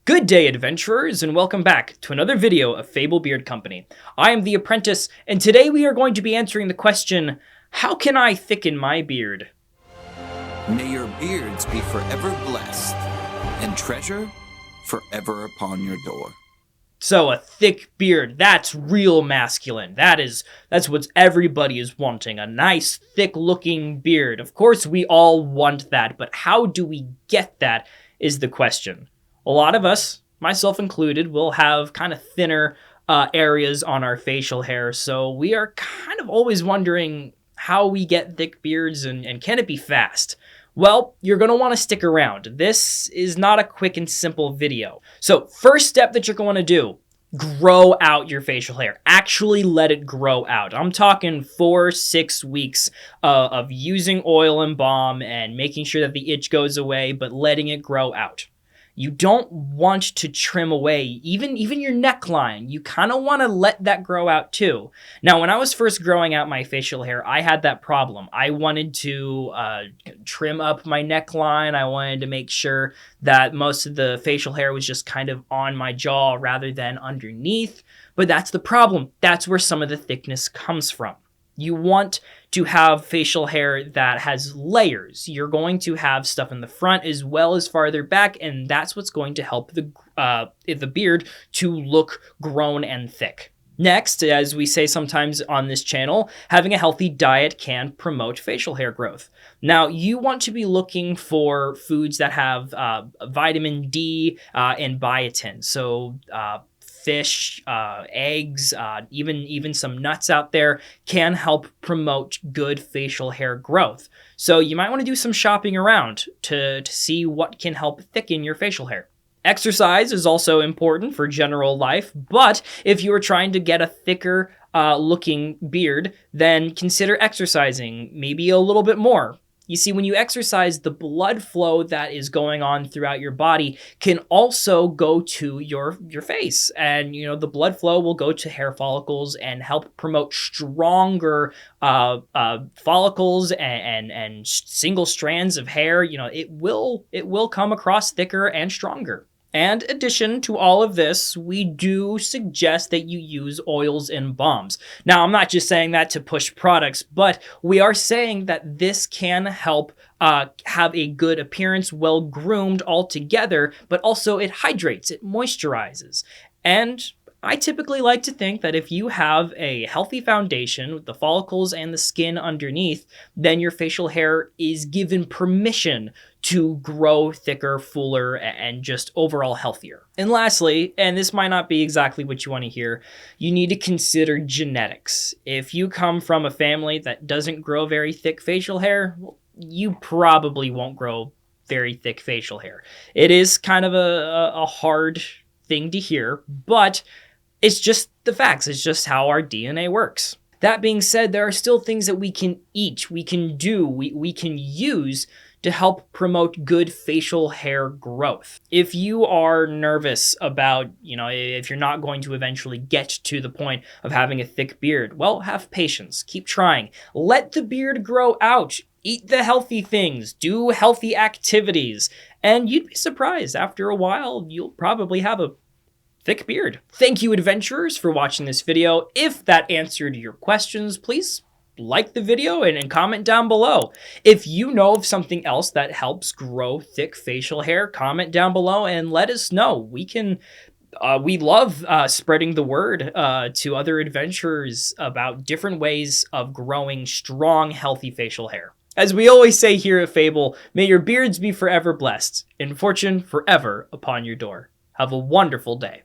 Good day, adventurers, and welcome back to another video of Fable Beard Company. I am the Apprentice, and today we are going to be answering the question, how can I thicken my beard? May your beards be forever blessed, and treasure forever upon your door. So, a thick beard, that's real masculine. That's what everybody is wanting, a nice, thick-looking beard. Of course, we all want that, but how do we get that is the question. A lot of us, myself included, will have kind of thinner areas on our facial hair, so we are kind of always wondering how we get thick beards and can it be fast? Well, you're going to want to stick around. This is not a quick and simple video. So first step that you're going to do, grow out your facial hair. Actually let it grow out. I'm talking 4-6 weeks of using oil and balm and making sure that the itch goes away, but letting it grow out. You don't want to trim away even your neckline. You kind of want to let that grow out too. Now, when I was first growing out my facial hair, I had that problem. I wanted to trim up my neckline. I wanted to make sure that most of the facial hair was just kind of on my jaw rather than underneath. But that's the problem. That's where some of the thickness comes from. You want to have facial hair that has layers. You're going to have stuff in the front as well as farther back, and that's what's going to help the beard to look grown and thick. Next, as we say sometimes on this channel, having a healthy diet can promote facial hair growth. Now, you want to be looking for foods that have vitamin D and biotin. So, fish, eggs, even some nuts out there can help promote good facial hair growth. So you might want to do some shopping around to see what can help thicken your facial hair. Exercise is also important for general life, but if you are trying to get a thicker looking beard, then consider exercising maybe a little bit more. You see, when you exercise, the blood flow that is going on throughout your body can also go to your face. And, the blood flow will go to hair follicles and help promote stronger follicles and single strands of hair. It will come across thicker and stronger. And in addition to all of this, we do suggest that you use oils and balms. Now, I'm not just saying that to push products, but we are saying that this can help have a good appearance, well groomed altogether, but also it hydrates, it moisturizes. And I typically like to think that if you have a healthy foundation with the follicles and the skin underneath, then your facial hair is given permission to grow thicker, fuller, and just overall healthier. And lastly, and this might not be exactly what you want to hear, you need to consider genetics. If you come from a family that doesn't grow very thick facial hair, you probably won't grow very thick facial hair. It is kind of a hard thing to hear, but it's just the facts. It's just how our DNA works. That being said, there are still things that we can eat, we can do, we can use to help promote good facial hair growth. If you are nervous about, if you're not going to eventually get to the point of having a thick beard, well, have patience. Keep trying. Let the beard grow out. Eat the healthy things. Do healthy activities. And you'd be surprised. After a while, you'll probably have a thick beard. Thank you, adventurers, for watching this video. If that answered your questions, please like the video and comment down below. If you know of something else that helps grow thick facial hair, comment down below and let us know. We love spreading the word to other adventurers about different ways of growing strong, healthy facial hair. As we always say here at Fable, may your beards be forever blessed and fortune forever upon your door. Have a wonderful day.